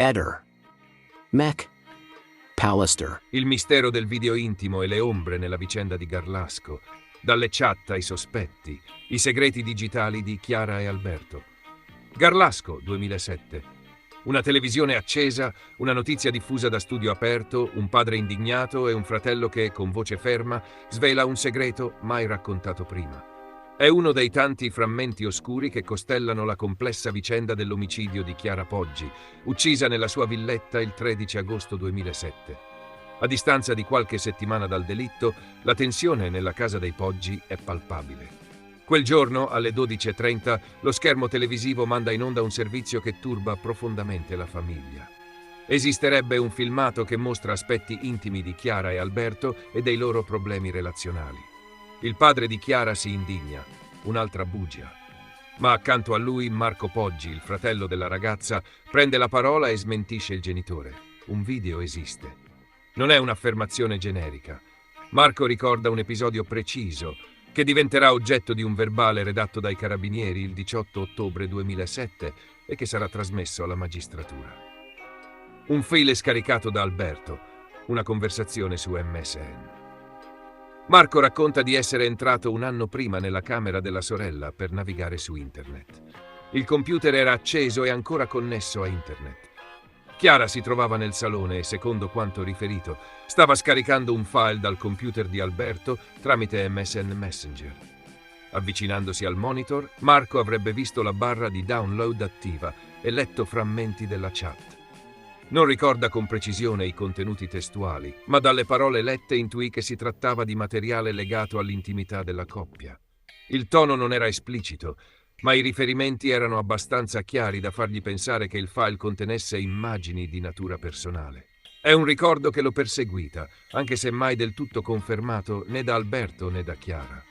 Eder. Mac. Pallister. Il mistero del video intimo e le ombre nella vicenda di Garlasco, dalle chat ai sospetti, i segreti digitali di Chiara e Alberto. Garlasco, 2007. Una televisione accesa, una notizia diffusa da studio aperto, un padre indignato e un fratello che, con voce ferma, svela un segreto mai raccontato prima. È uno dei tanti frammenti oscuri che costellano la complessa vicenda dell'omicidio di Chiara Poggi, uccisa nella sua villetta il 13 agosto 2007. A distanza di qualche settimana dal delitto, la tensione nella casa dei Poggi è palpabile. Quel giorno, alle 12:30, lo schermo televisivo manda in onda un servizio che turba profondamente la famiglia. Esisterebbe un filmato che mostra aspetti intimi di Chiara e Alberto e dei loro problemi relazionali. Il padre di Chiara si indigna, un'altra bugia. Ma accanto a lui Marco Poggi, il fratello della ragazza, prende la parola e smentisce il genitore. Un video esiste. Non è un'affermazione generica. Marco ricorda un episodio preciso, che diventerà oggetto di un verbale redatto dai carabinieri il 18 ottobre 2007 e che sarà trasmesso alla magistratura. Un file scaricato da Alberto, una conversazione su MSN. Marco racconta di essere entrato un anno prima nella camera della sorella per navigare su internet. Il computer era acceso e ancora connesso a internet. Chiara si trovava nel salone e, secondo quanto riferito, stava scaricando un file dal computer di Alberto tramite MSN Messenger. Avvicinandosi al monitor, Marco avrebbe visto la barra di download attiva e letto frammenti della chat. Non ricorda con precisione i contenuti testuali, ma dalle parole lette intuì che si trattava di materiale legato all'intimità della coppia. Il tono non era esplicito, ma i riferimenti erano abbastanza chiari da fargli pensare che il file contenesse immagini di natura personale. È un ricordo che lo perseguita, anche se mai del tutto confermato né da Alberto né da Chiara.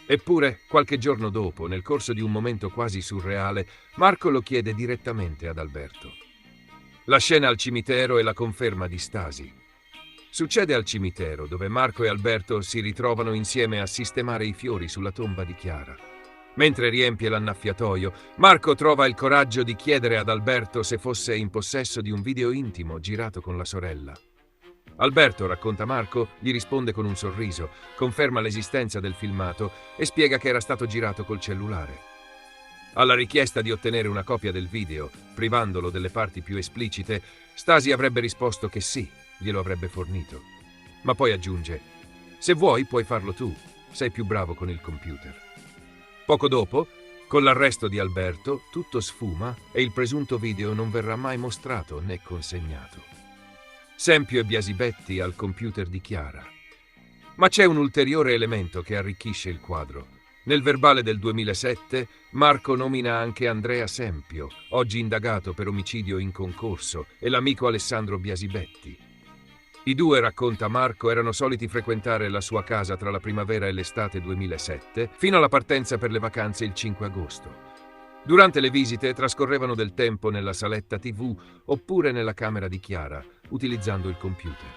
Eppure, qualche giorno dopo, nel corso di un momento quasi surreale, Marco lo chiede direttamente ad Alberto. La scena al cimitero è la conferma di Stasi. Succede al cimitero, dove Marco e Alberto si ritrovano insieme a sistemare i fiori sulla tomba di Chiara. Mentre riempie l'annaffiatoio, Marco trova il coraggio di chiedere ad Alberto se fosse in possesso di un video intimo girato con la sorella. Alberto, racconta Marco, gli risponde con un sorriso, conferma l'esistenza del filmato e spiega che era stato girato col cellulare. Alla richiesta di ottenere una copia del video, privandolo delle parti più esplicite, Stasi avrebbe risposto che sì, glielo avrebbe fornito. Ma poi aggiunge: se vuoi puoi farlo tu, sei più bravo con il computer. Poco dopo, con l'arresto di Alberto, tutto sfuma e il presunto video non verrà mai mostrato né consegnato. Sempio e biasibetti al computer di Chiara. Ma c'è un ulteriore elemento che arricchisce il quadro. Nel verbale del 2007, Marco nomina anche Andrea Sempio, oggi indagato per omicidio in concorso, e l'amico Alessandro Biasibetti. I due, racconta Marco, erano soliti frequentare la sua casa tra la primavera e l'estate 2007, fino alla partenza per le vacanze il 5 agosto. Durante le visite trascorrevano del tempo nella saletta TV oppure nella camera di Chiara, utilizzando il computer.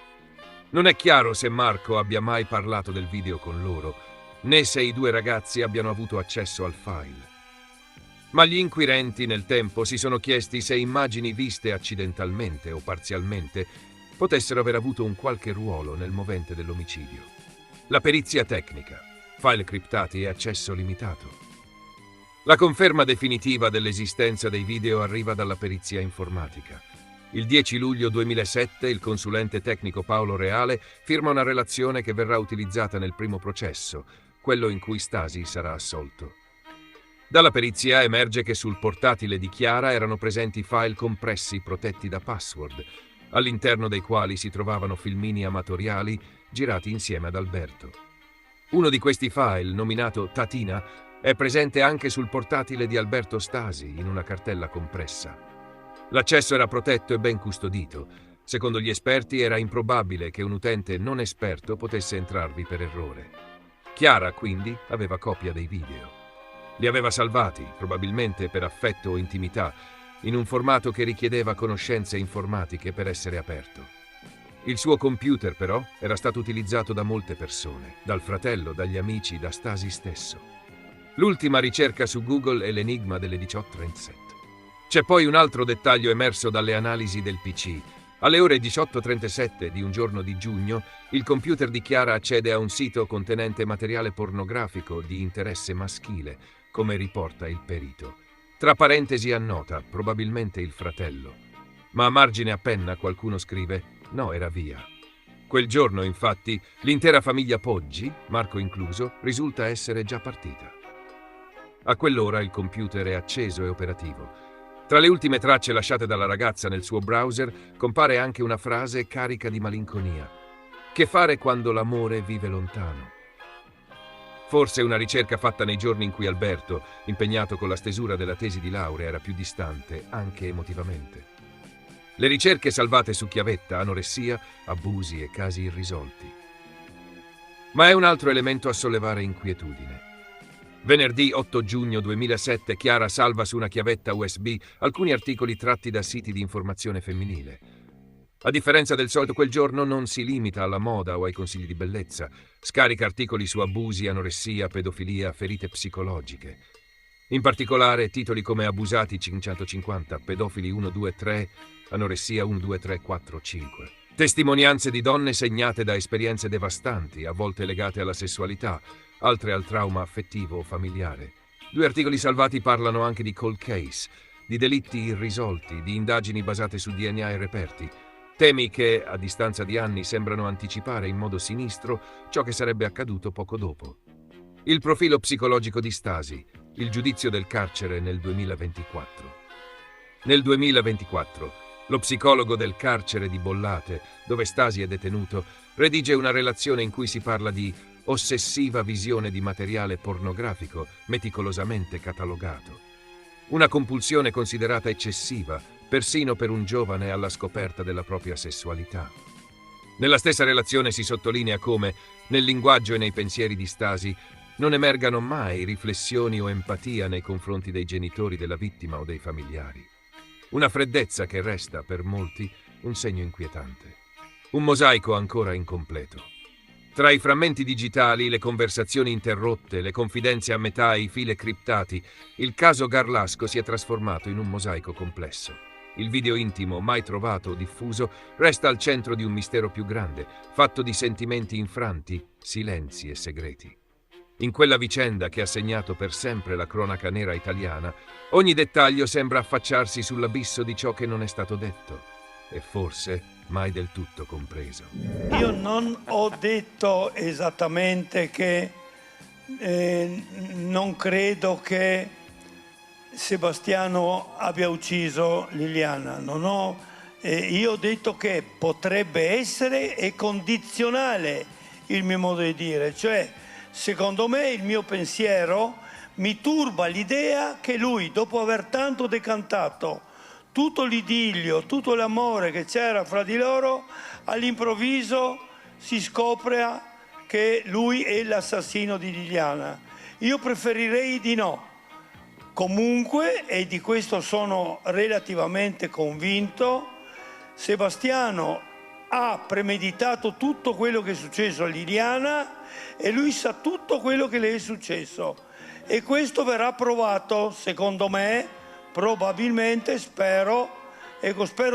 Non è chiaro se Marco abbia mai parlato del video con loro, né se i due ragazzi abbiano avuto accesso al file. Ma gli inquirenti nel tempo si sono chiesti se immagini viste accidentalmente o parzialmente potessero aver avuto un qualche ruolo nel movente dell'omicidio. La perizia tecnica, file criptati e accesso limitato. La conferma definitiva dell'esistenza dei video arriva dalla perizia informatica. Il 10 luglio 2007 il consulente tecnico Paolo Reale firma una relazione che verrà utilizzata nel primo processo, quello in cui Stasi sarà assolto. Dalla perizia emerge che sul portatile di Chiara erano presenti file compressi protetti da password, all'interno dei quali si trovavano filmini amatoriali girati insieme ad Alberto. Uno di questi file, nominato Tatina, è presente anche sul portatile di Alberto Stasi, in una cartella compressa. L'accesso era protetto e ben custodito. Secondo gli esperti era improbabile che un utente non esperto potesse entrarvi per errore. Chiara, quindi, aveva copia dei video. Li aveva salvati, probabilmente per affetto o intimità, in un formato che richiedeva conoscenze informatiche per essere aperto. Il suo computer, però, era stato utilizzato da molte persone, dal fratello, dagli amici, da Stasi stesso. L'ultima ricerca su Google è l'enigma delle 18:37. C'è poi un altro dettaglio emerso dalle analisi del PC. Alle ore 18:37 di un giorno di giugno, il computer di Chiara accede a un sito contenente materiale pornografico di interesse maschile, come riporta il perito. Tra parentesi annota, probabilmente il fratello. Ma a margine a penna qualcuno scrive: no, era via. Quel giorno, infatti, l'intera famiglia Poggi, Marco incluso, risulta essere già partita. A quell'ora il computer è acceso e operativo. Tra le ultime tracce lasciate dalla ragazza nel suo browser compare anche una frase carica di malinconia. Che fare quando l'amore vive lontano? Forse una ricerca fatta nei giorni in cui Alberto, impegnato con la stesura della tesi di laurea, era più distante, anche emotivamente. Le ricerche salvate su chiavetta, anoressia, abusi e casi irrisolti. Ma è un altro elemento a sollevare inquietudine. Venerdì 8 giugno 2007 Chiara salva su una chiavetta USB alcuni articoli tratti da siti di informazione femminile. A differenza del solito, quel giorno non si limita alla moda o ai consigli di bellezza. Scarica articoli su abusi, anoressia, pedofilia, ferite psicologiche. In particolare titoli come Abusati 550, Pedofili 1, 2, 3, Anoressia 1, 2, 3, 4, 5. Testimonianze di donne segnate da esperienze devastanti, a volte legate alla sessualità, altre al trauma affettivo o familiare. 2 articoli salvati parlano anche di cold case, di delitti irrisolti, di indagini basate su DNA e reperti, temi che, a distanza di anni, sembrano anticipare in modo sinistro ciò che sarebbe accaduto poco dopo. Il profilo psicologico di Stasi, il giudizio del carcere nel 2024. Nel 2024, lo psicologo del carcere di Bollate, dove Stasi è detenuto, redige una relazione in cui si parla di ossessiva visione di materiale pornografico meticolosamente catalogato. Una compulsione considerata eccessiva, persino per un giovane alla scoperta della propria sessualità. Nella stessa relazione si sottolinea come, nel linguaggio e nei pensieri di Stasi, non emergano mai riflessioni o empatia nei confronti dei genitori della vittima o dei familiari. Una freddezza che resta, per molti, un segno inquietante. Un mosaico ancora incompleto. Tra i frammenti digitali, le conversazioni interrotte, le confidenze a metà e i fili criptati, il caso Garlasco si è trasformato in un mosaico complesso. Il video intimo, mai trovato o diffuso, resta al centro di un mistero più grande, fatto di sentimenti infranti, silenzi e segreti. In quella vicenda che ha segnato per sempre la cronaca nera italiana, ogni dettaglio sembra affacciarsi sull'abisso di ciò che non è stato detto, e forse mai del tutto compreso. Io non ho detto esattamente che non credo che Sebastiano abbia ucciso Liliana. Io ho detto che potrebbe essere e condizionale il mio modo di dire, cioè secondo me il mio pensiero mi turba l'idea che lui, dopo aver tanto decantato tutto l'idillio, tutto l'amore che c'era fra di loro, all'improvviso si scopre che lui è l'assassino di Liliana. Io preferirei di no. Comunque, e di questo sono relativamente convinto, Sebastiano ha premeditato tutto quello che è successo a Liliana e lui sa tutto quello che le è successo. E questo verrà provato, secondo me, probabilmente, spero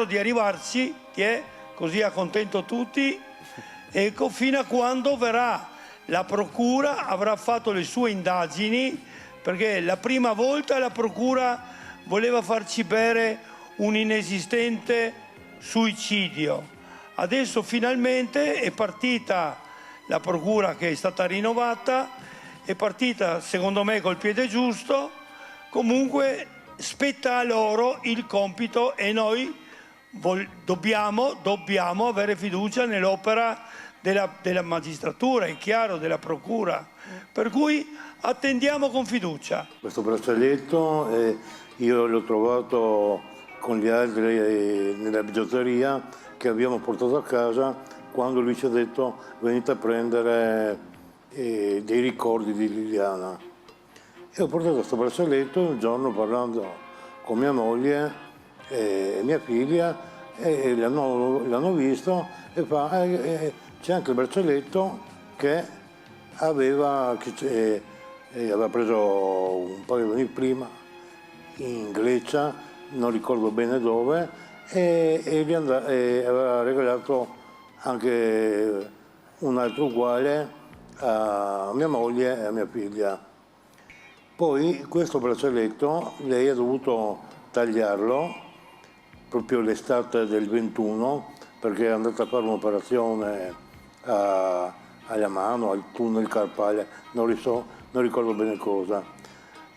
di arrivarci, così accontento tutti, ecco, fino a quando verrà la procura, avrà fatto le sue indagini, perché la prima volta la procura voleva farci bere un inesistente suicidio. Adesso finalmente è partita la procura, che è stata rinnovata, è partita secondo me col piede giusto. Comunque spetta a loro il compito e noi dobbiamo avere fiducia nell'opera della magistratura, è chiaro, della procura. Per cui attendiamo con fiducia. Questo braccialetto io l'ho trovato con gli altri nella bigiotteria che abbiamo portato a casa quando lui ci ha detto venite a prendere dei ricordi di Liliana. E ho portato questo braccialetto un giorno parlando con mia moglie e mia figlia e l'hanno visto e fa c'è anche il braccialetto che aveva preso un paio di anni prima in Grecia non ricordo bene dove, e aveva regalato anche un altro uguale a mia moglie e a mia figlia. Poi questo braccialetto lei ha dovuto tagliarlo proprio l'estate del 21, perché è andata a fare un'operazione alla mano, al tunnel carpale, non ricordo bene cosa.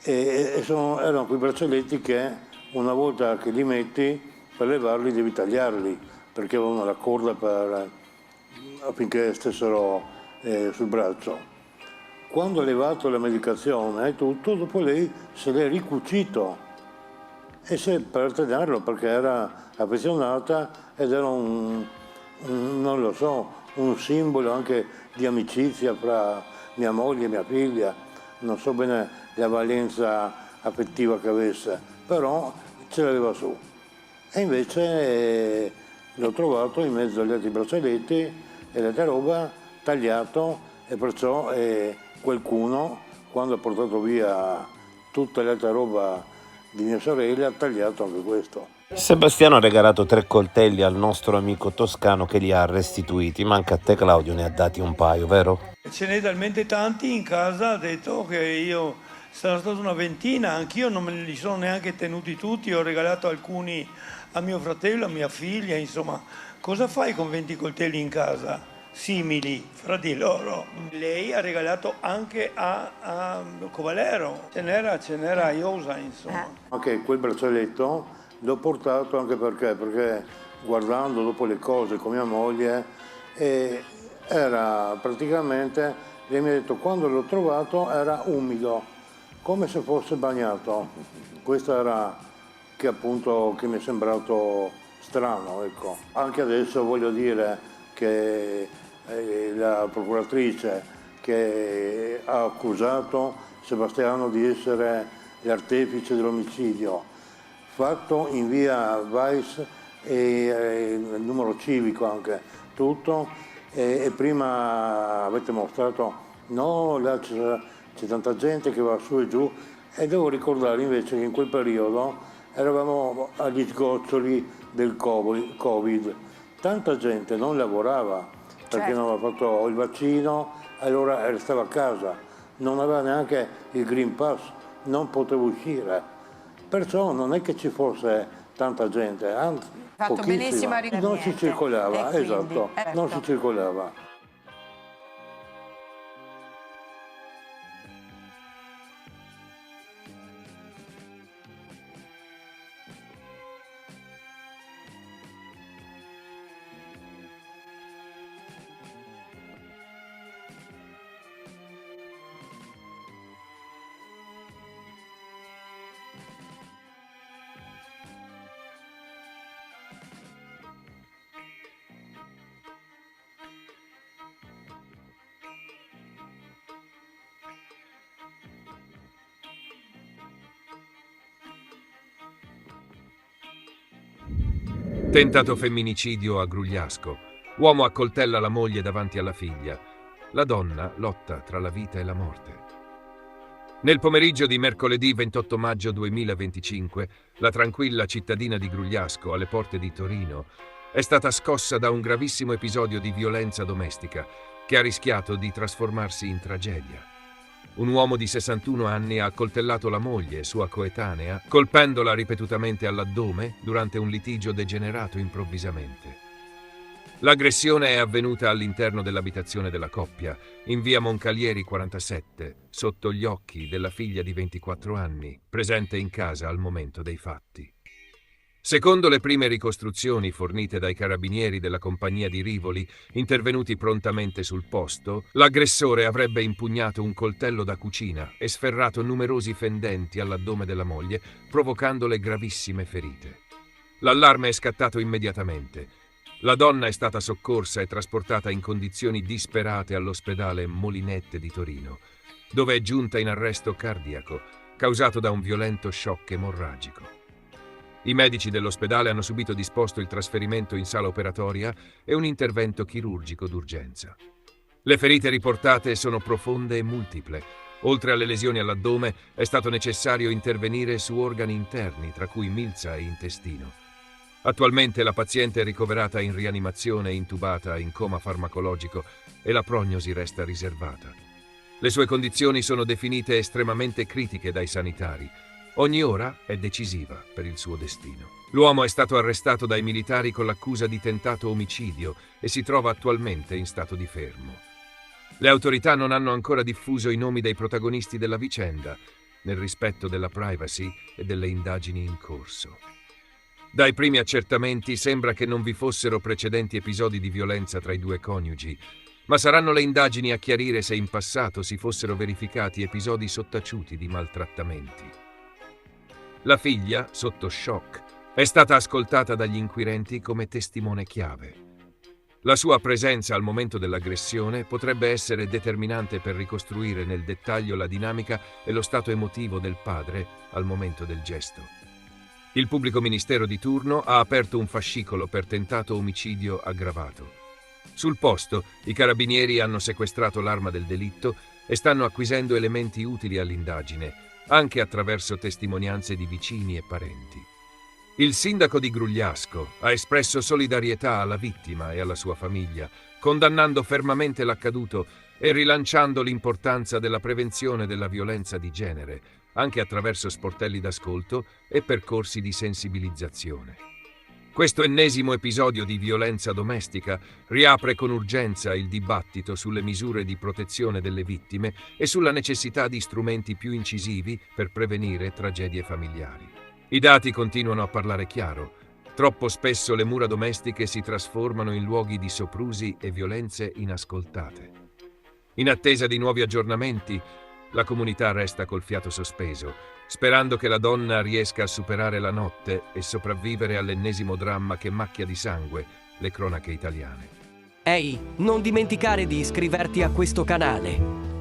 Erano quei braccialetti che una volta che li metti, per levarli devi tagliarli, perché avevano la corda affinché stessero sul braccio. Quando ha levato la medicazione e tutto, dopo lei se l'è ricucito per tenerlo, perché era affezionata ed era non lo so, un simbolo anche di amicizia fra mia moglie e mia figlia. Non so bene la valenza affettiva che avesse, però ce l'aveva su. E invece l'ho trovato in mezzo agli altri braccialetti e l'altra roba tagliato, e perciò qualcuno, quando ha portato via tutta l'altra roba di mia sorella, ha tagliato anche questo. Sebastiano ha regalato 3 coltelli al nostro amico toscano che li ha restituiti, ma anche a te, Claudio, ne ha dati un paio, vero? Ce n'è talmente tanti in casa, ha detto che io sarà stata una ventina, anch'io non me li sono neanche tenuti tutti, ho regalato alcuni a mio fratello, a mia figlia, insomma. Cosa fai con 20 coltelli in casa? Simili fra di loro. Lei ha regalato anche a Covalero, ce n'era iosa, insomma. Anche quel braccialetto l'ho portato anche perché guardando dopo le cose con mia moglie, era praticamente, lei mi ha detto, quando l'ho trovato era umido, come se fosse bagnato. Questo era che mi è sembrato strano, ecco. Anche adesso voglio dire che la procuratrice che ha accusato Sebastiano di essere l'artefice dell'omicidio fatto in via Weiss e il numero civico anche, tutto, e prima avete mostrato, no, là c'è tanta gente che va su e giù, e devo ricordare invece che in quel periodo eravamo agli sgoccioli del Covid, tanta gente non lavorava perché non aveva fatto il vaccino, allora restava a casa, non aveva neanche il Green Pass, non poteva uscire, perciò non è che ci fosse tanta gente, anzi Fatto benissimo a pochissima, non si circolava, quindi, esatto, non si circolava. Tentato femminicidio a Grugliasco. Uomo accoltella la moglie davanti alla figlia. La donna lotta tra la vita e la morte. Nel pomeriggio di mercoledì 28 maggio 2025, la tranquilla cittadina di Grugliasco, alle porte di Torino, è stata scossa da un gravissimo episodio di violenza domestica che ha rischiato di trasformarsi in tragedia. Un uomo di 61 anni ha accoltellato la moglie, sua coetanea, colpendola ripetutamente all'addome durante un litigio degenerato improvvisamente. L'aggressione è avvenuta all'interno dell'abitazione della coppia, in via Moncalieri 47, sotto gli occhi della figlia di 24 anni, presente in casa al momento dei fatti. Secondo le prime ricostruzioni fornite dai carabinieri della compagnia di Rivoli, intervenuti prontamente sul posto, l'aggressore avrebbe impugnato un coltello da cucina e sferrato numerosi fendenti all'addome della moglie, provocandole gravissime ferite. L'allarme è scattato immediatamente. La donna è stata soccorsa e trasportata in condizioni disperate all'ospedale Molinette di Torino, dove è giunta in arresto cardiaco, causato da un violento shock emorragico. I medici dell'ospedale hanno subito disposto il trasferimento in sala operatoria e un intervento chirurgico d'urgenza. Le ferite riportate sono profonde e multiple, Oltre alle lesioni all'addome, è stato necessario intervenire su organi interni, tra cui milza e intestino. Attualmente la paziente è ricoverata in rianimazione, intubata, in coma farmacologico e la prognosi resta riservata. Le sue condizioni sono definite estremamente critiche dai sanitari. Ogni ora è decisiva per il suo destino. L'uomo è stato arrestato dai militari con l'accusa di tentato omicidio e si trova attualmente in stato di fermo. Le autorità non hanno ancora diffuso i nomi dei protagonisti della vicenda, nel rispetto della privacy e delle indagini in corso. Dai primi accertamenti sembra che non vi fossero precedenti episodi di violenza tra i due coniugi, ma saranno le indagini a chiarire se in passato si fossero verificati episodi sottaciuti di maltrattamenti. La figlia, sotto shock, è stata ascoltata dagli inquirenti come testimone chiave. La sua presenza al momento dell'aggressione potrebbe essere determinante per ricostruire nel dettaglio la dinamica e lo stato emotivo del padre al momento del gesto. Il pubblico ministero di turno ha aperto un fascicolo per tentato omicidio aggravato. Sul posto, i carabinieri hanno sequestrato l'arma del delitto e stanno acquisendo elementi utili all'indagine, anche attraverso testimonianze di vicini e parenti. Il sindaco di Grugliasco ha espresso solidarietà alla vittima e alla sua famiglia, condannando fermamente l'accaduto e rilanciando l'importanza della prevenzione della violenza di genere, anche attraverso sportelli d'ascolto e percorsi di sensibilizzazione. Questo ennesimo episodio di violenza domestica riapre con urgenza il dibattito sulle misure di protezione delle vittime e sulla necessità di strumenti più incisivi per prevenire tragedie familiari. I dati continuano a parlare chiaro. Troppo spesso le mura domestiche si trasformano in luoghi di soprusi e violenze inascoltate. In attesa di nuovi aggiornamenti, la comunità resta col fiato sospeso, sperando che la donna riesca a superare la notte e sopravvivere all'ennesimo dramma che macchia di sangue le cronache italiane. Ehi, non dimenticare di iscriverti a questo canale.